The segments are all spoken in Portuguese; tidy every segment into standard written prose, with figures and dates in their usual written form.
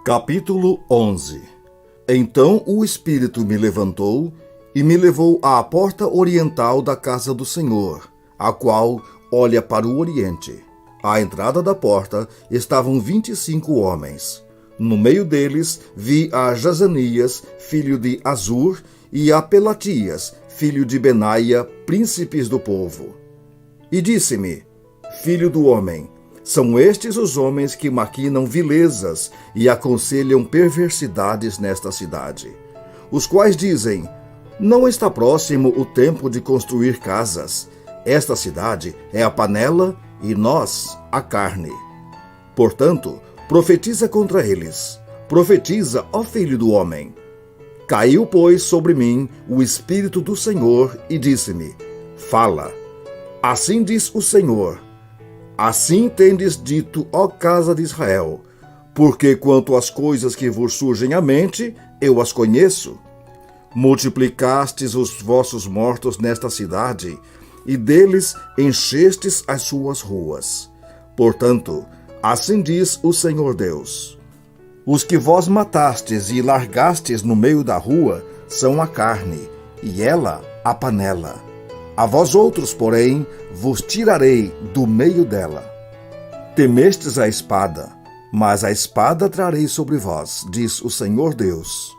Capítulo 11. Então o Espírito me levantou e me levou à porta oriental da casa do Senhor, a qual olha para o oriente. À entrada da porta estavam 25 homens. No meio deles vi a Jazanias, filho de Azur, e a Pelatias, filho de Benaia, príncipes do povo. E disse-me: Filho do homem, são estes os homens que maquinam vilezas e aconselham perversidades nesta cidade, os quais dizem: não está próximo o tempo de construir casas. Esta cidade é a panela e nós a carne. Portanto, profetiza contra eles. Profetiza, ó filho do homem. Caiu, pois, sobre mim o Espírito do Senhor e disse-me: fala. Assim diz o Senhor: assim tendes dito, ó casa de Israel, porque quanto às coisas que vos surgem à mente, eu as conheço. Multiplicastes os vossos mortos nesta cidade, e deles enchestes as suas ruas. Portanto, assim diz o Senhor Deus: os que vós matastes e largastes no meio da rua são a carne, e ela a panela. A vós outros, porém, vos tirarei do meio dela. Temestes a espada, mas a espada trarei sobre vós, diz o Senhor Deus.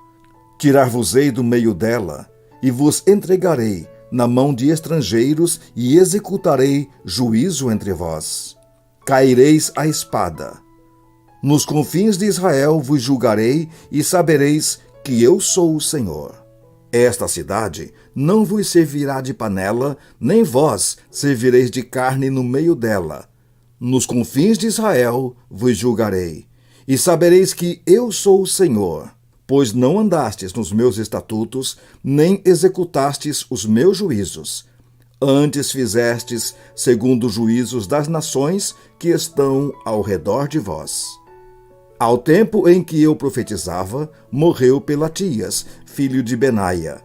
Tirar-vos-ei do meio dela, e vos entregarei na mão de estrangeiros, e executarei juízo entre vós. Caireis a espada. Nos confins de Israel vos julgarei, e sabereis que eu sou o Senhor. Esta cidade não vos servirá de panela, nem vós servireis de carne no meio dela. Nos confins de Israel vos julgarei, e sabereis que eu sou o Senhor, pois não andastes nos meus estatutos, nem executastes os meus juízos. Antes fizestes segundo os juízos das nações que estão ao redor de vós. Ao tempo em que eu profetizava, morreu Pelatias, filho de Benaia.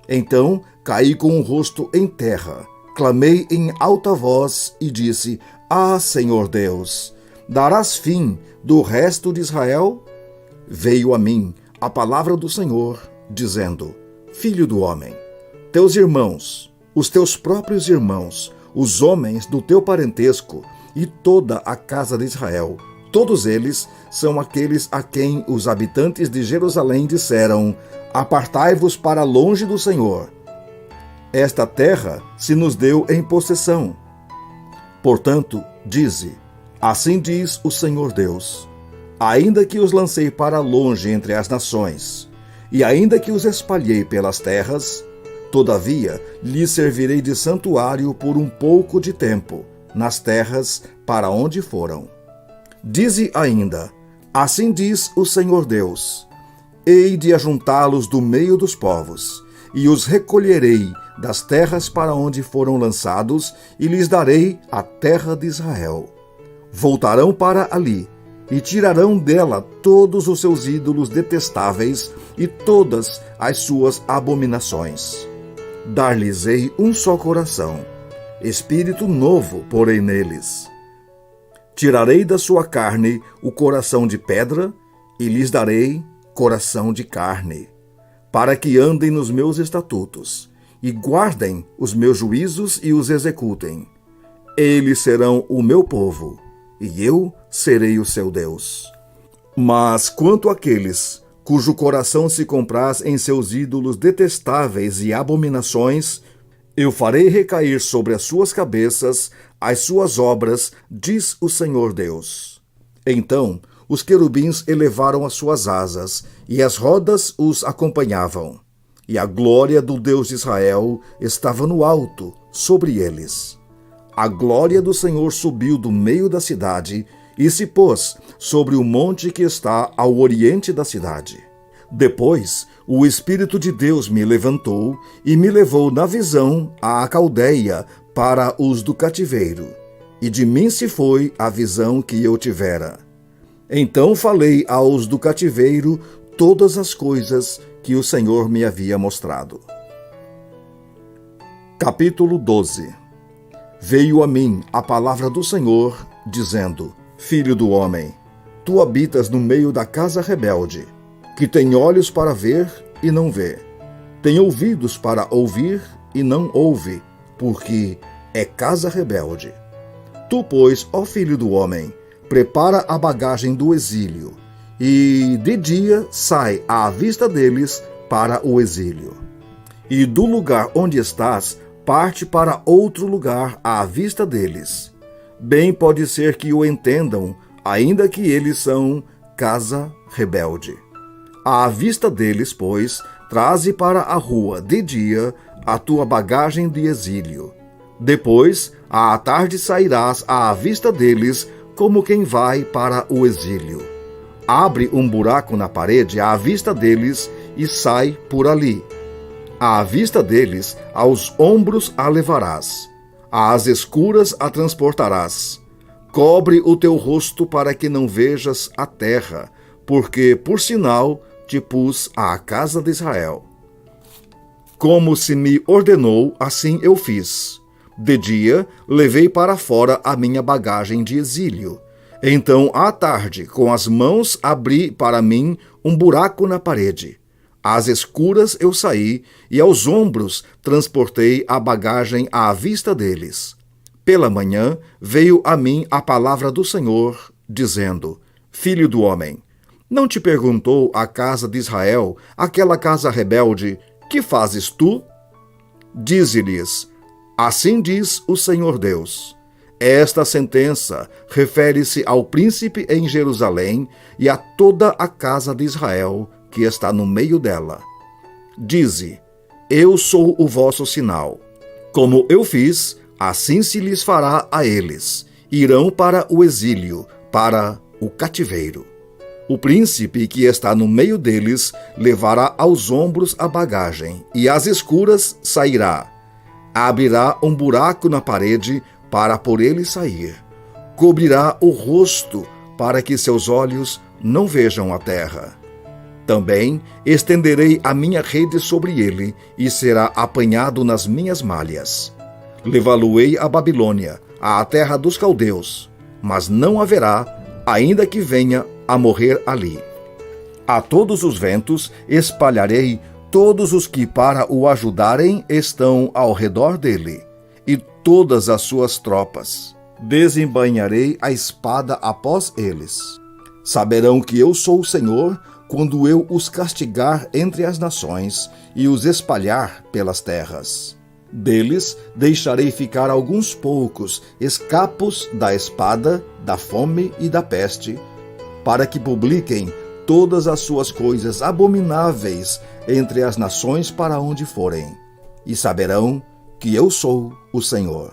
Então caí com o rosto em terra, clamei em alta voz e disse: Ah, Senhor Deus, darás fim do resto de Israel? Veio a mim a palavra do Senhor, dizendo: Filho do homem, teus irmãos, os teus próprios irmãos, os homens do teu parentesco e toda a casa de Israel, todos eles são aqueles a quem os habitantes de Jerusalém disseram: apartai-vos para longe do Senhor. Esta terra se nos deu em possessão. Portanto, dize: assim diz o Senhor Deus: ainda que os lancei para longe entre as nações, e ainda que os espalhei pelas terras, todavia lhes servirei de santuário por um pouco de tempo, nas terras para onde foram. Dize ainda: assim diz o Senhor Deus: hei de ajuntá-los do meio dos povos, e os recolherei das terras para onde foram lançados, e lhes darei a terra de Israel. Voltarão para ali, e tirarão dela todos os seus ídolos detestáveis e todas as suas abominações. Dar-lhes-ei um só coração, espírito novo porei neles. Tirarei da sua carne o coração de pedra, e lhes darei coração de carne, para que andem nos meus estatutos, e guardem os meus juízos e os executem. Eles serão o meu povo, e eu serei o seu Deus. Mas quanto àqueles cujo coração se compraz em seus ídolos detestáveis e abominações, eu farei recair sobre as suas cabeças as suas obras, diz o Senhor Deus. Então os querubins elevaram as suas asas, e as rodas os acompanhavam. E a glória do Deus de Israel estava no alto, sobre eles. A glória do Senhor subiu do meio da cidade, e se pôs sobre o monte que está ao oriente da cidade. Depois, o Espírito de Deus me levantou e me levou na visão à Caldeia para os do cativeiro, e de mim se foi a visão que eu tivera. Então falei aos do cativeiro todas as coisas que o Senhor me havia mostrado. Capítulo 12. Veio a mim a palavra do Senhor, dizendo: Filho do homem, tu habitas no meio da casa rebelde, que tem olhos para ver e não vê, tem ouvidos para ouvir e não ouve, porque é casa rebelde. Tu, pois, ó filho do homem, prepara a bagagem do exílio, e de dia sai à vista deles para o exílio. E do lugar onde estás, parte para outro lugar à vista deles. Bem pode ser que o entendam, ainda que eles são casa rebelde. À vista deles, pois, traze para a rua de dia a tua bagagem de exílio. Depois, à tarde sairás à vista deles como quem vai para o exílio. Abre um buraco na parede à vista deles e sai por ali. À vista deles, aos ombros a levarás, às escuras a transportarás. Cobre o teu rosto para que não vejas a terra, porque, por sinal, te pus à casa de Israel. Como se me ordenou, assim eu fiz. De dia, levei para fora a minha bagagem de exílio. Então, à tarde, com as mãos abri para mim um buraco na parede. Às escuras eu saí e aos ombros transportei a bagagem à vista deles. Pela manhã veio a mim a palavra do Senhor, dizendo: Filho do homem, não te perguntou a casa de Israel, aquela casa rebelde, que fazes tu? Dize-lhes: Assim diz o Senhor Deus. Esta sentença refere-se ao príncipe em Jerusalém e a toda a casa de Israel que está no meio dela. Dize: Eu sou o vosso sinal. Como eu fiz, assim se lhes fará a eles. Irão para o exílio, para o cativeiro. O príncipe que está no meio deles levará aos ombros a bagagem, e às escuras sairá. Abrirá um buraco na parede para por ele sair. Cobrirá o rosto para que seus olhos não vejam a terra. Também estenderei a minha rede sobre ele e será apanhado nas minhas malhas. Levá-lo-ei a Babilônia, à terra dos caldeus, mas não haverá, ainda que venha a morrer ali. A todos os ventos espalharei todos os que para o ajudarem estão ao redor dele, e todas as suas tropas. Desembainharei a espada após eles. Saberão que eu sou o Senhor quando eu os castigar entre as nações e os espalhar pelas terras. Deles deixarei ficar alguns poucos escapos da espada, da fome e da peste, para que publiquem todas as suas coisas abomináveis entre as nações para onde forem, e saberão que eu sou o Senhor.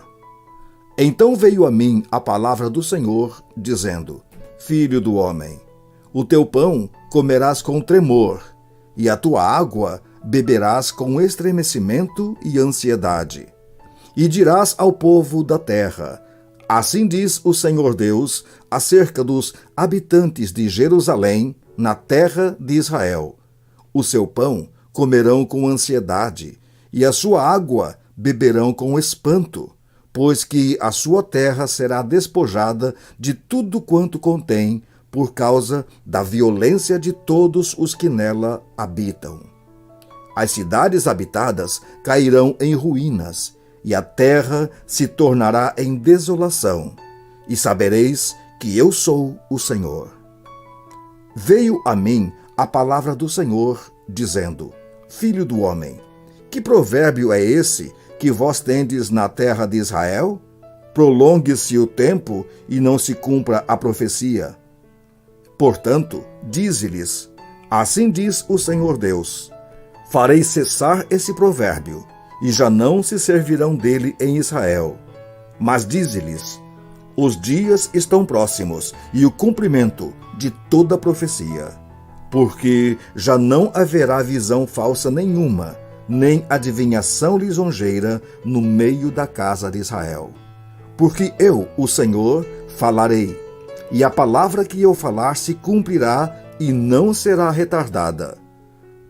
Então veio a mim a palavra do Senhor, dizendo: Filho do homem, o teu pão comerás com tremor, e a tua água beberás com estremecimento e ansiedade. E dirás ao povo da terra: Assim diz o Senhor Deus acerca dos habitantes de Jerusalém, na terra de Israel: O seu pão comerão com ansiedade, e a sua água beberão com espanto, pois que a sua terra será despojada de tudo quanto contém, por causa da violência de todos os que nela habitam. As cidades habitadas cairão em ruínas, e a terra se tornará em desolação, e sabereis que eu sou o Senhor. Veio a mim a palavra do Senhor, dizendo: Filho do homem, que provérbio é esse que vós tendes na terra de Israel? Prolongue-se o tempo e não se cumpra a profecia. Portanto, dize-lhes: Assim diz o Senhor Deus: Farei cessar esse provérbio, e já não se servirão dele em Israel. Mas dize-lhes: Os dias estão próximos, e o cumprimento de toda profecia. Porque já não haverá visão falsa nenhuma, nem adivinhação lisonjeira no meio da casa de Israel. Porque eu, o Senhor, falarei, e a palavra que eu falar se cumprirá e não será retardada.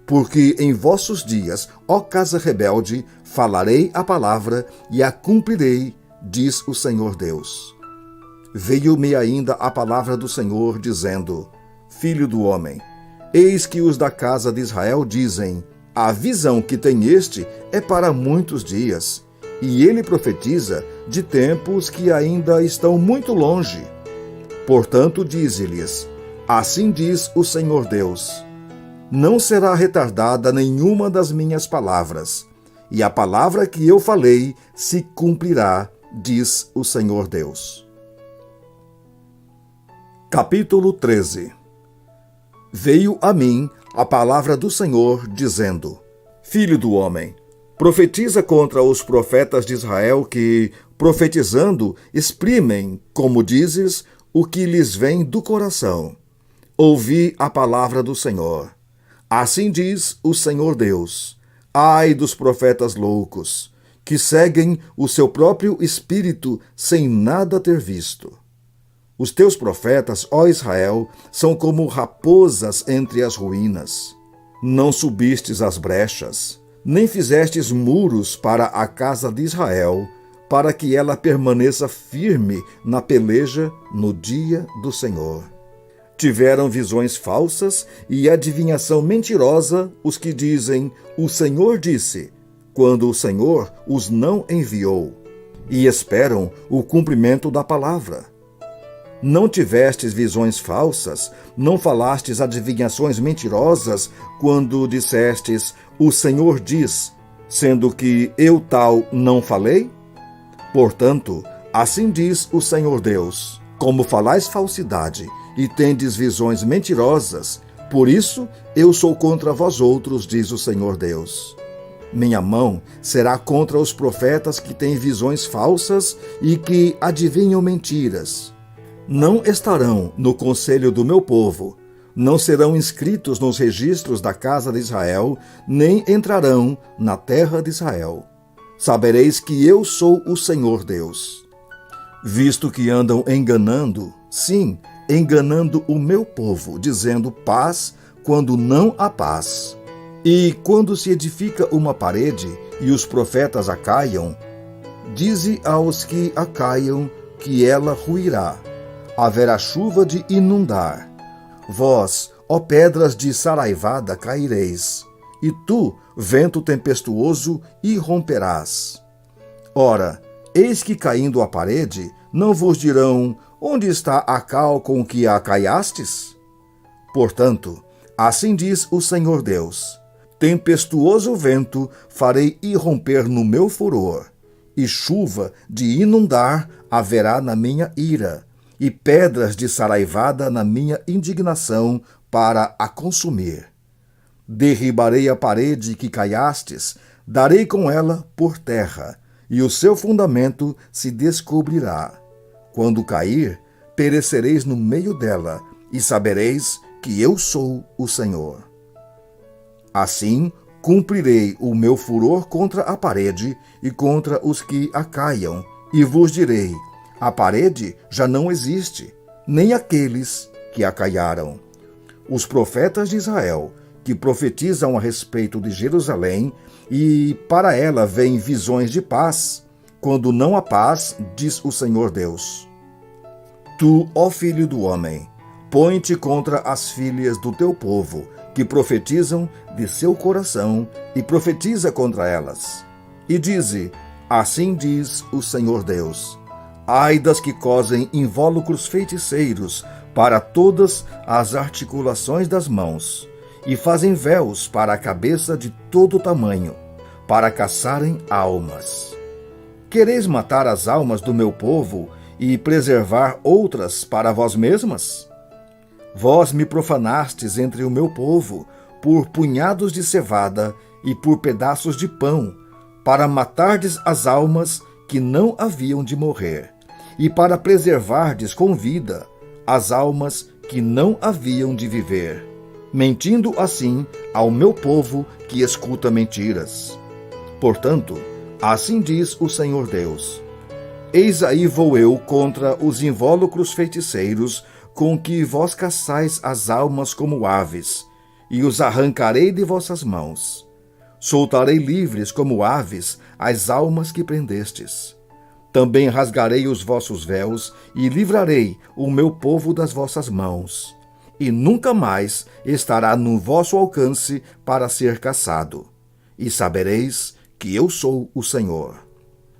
Porque em vossos dias, ó casa rebelde, falarei a palavra e a cumprirei, diz o Senhor Deus. veio-me ainda a palavra do Senhor, dizendo: Filho do homem, eis que os da casa de Israel dizem: a visão que tem este é para muitos dias, e ele profetiza de tempos que ainda estão muito longe. Portanto, dize-lhes: assim diz o Senhor Deus: não será retardada nenhuma das minhas palavras, e a palavra que eu falei se cumprirá, diz o Senhor Deus. Capítulo 13. Veio a mim a palavra do Senhor, dizendo: Filho do homem, profetiza contra os profetas de Israel que, profetizando, exprimem, como dizes, o que lhes vem do coração. Ouvi a palavra do Senhor. Assim diz o Senhor Deus: ai dos profetas loucos, que seguem o seu próprio espírito sem nada ter visto. Os teus profetas, ó Israel, são como raposas entre as ruínas. Não subistes as brechas, nem fizestes muros para a casa de Israel, para que ela permaneça firme na peleja no dia do Senhor. Tiveram visões falsas e adivinhação mentirosa os que dizem: o Senhor disse, quando o Senhor os não enviou, e esperam o cumprimento da palavra. Não tivestes visões falsas, não falastes adivinhações mentirosas, quando dissestes: o Senhor diz, sendo que eu tal não falei? Portanto, assim diz o Senhor Deus: como falais falsidade e tendes visões mentirosas, por isso eu sou contra vós outros, diz o Senhor Deus. Minha mão será contra os profetas que têm visões falsas e que adivinham mentiras. Não estarão no conselho do meu povo, não serão inscritos nos registros da casa de Israel, nem entrarão na terra de Israel. Sabereis que eu sou o Senhor Deus. Visto que andam enganando, sim, enganando o meu povo, dizendo paz, quando não há paz. E quando se edifica uma parede e os profetas a caiam, dize aos que a caiam que ela ruirá. Haverá chuva de inundar. Vós, ó pedras de saraivada, caireis, e tu, vento tempestuoso, irromperás. Ora, eis que caindo a parede, não vos dirão: onde está a cal com que a caiastes? Portanto, assim diz o Senhor Deus: tempestuoso vento farei irromper no meu furor, e chuva de inundar haverá na minha ira, e pedras de saraivada na minha indignação para a consumir. Derribarei a parede que caiastes, darei com ela por terra, e o seu fundamento se descobrirá. Quando cair, perecereis no meio dela, e sabereis que eu sou o Senhor. Assim, cumprirei o meu furor contra a parede e contra os que a caiam, e vos direi: a parede já não existe, nem aqueles que a caiaram. Os profetas de Israel, que profetizam a respeito de Jerusalém, e para ela vêm visões de paz, quando não há paz, diz o Senhor Deus. Tu, ó filho do homem, põe-te contra as filhas do teu povo, que profetizam de seu coração, e profetiza contra elas. E dize: assim diz o Senhor Deus: ai das que cosem invólucros feiticeiros para todas as articulações das mãos, e fazem véus para a cabeça de todo tamanho, para caçarem almas. Quereis matar as almas do meu povo e preservar outras para vós mesmas? Vós me profanastes entre o meu povo por punhados de cevada e por pedaços de pão, para matardes as almas que não haviam de morrer, e para preservardes com vida as almas que não haviam de viver, mentindo assim ao meu povo que escuta mentiras. Portanto, assim diz o Senhor Deus: eis aí vou eu contra os invólucros feiticeiros com que vós caçais as almas como aves, e os arrancarei de vossas mãos. Soltarei livres como aves as almas que prendestes. Também rasgarei os vossos véus e livrarei o meu povo das vossas mãos. E nunca mais estará no vosso alcance para ser caçado. E sabereis que eu sou o Senhor.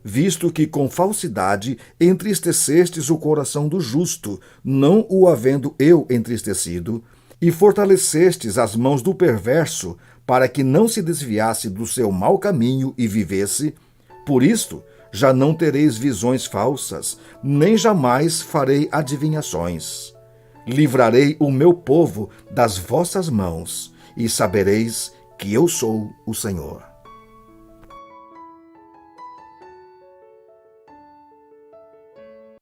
Visto que com falsidade entristecestes o coração do justo, não o havendo eu entristecido, e fortalecestes as mãos do perverso, para que não se desviasse do seu mau caminho e vivesse, por isto já não tereis visões falsas, nem jamais farei adivinhações. Livrarei o meu povo das vossas mãos, e sabereis que eu sou o Senhor.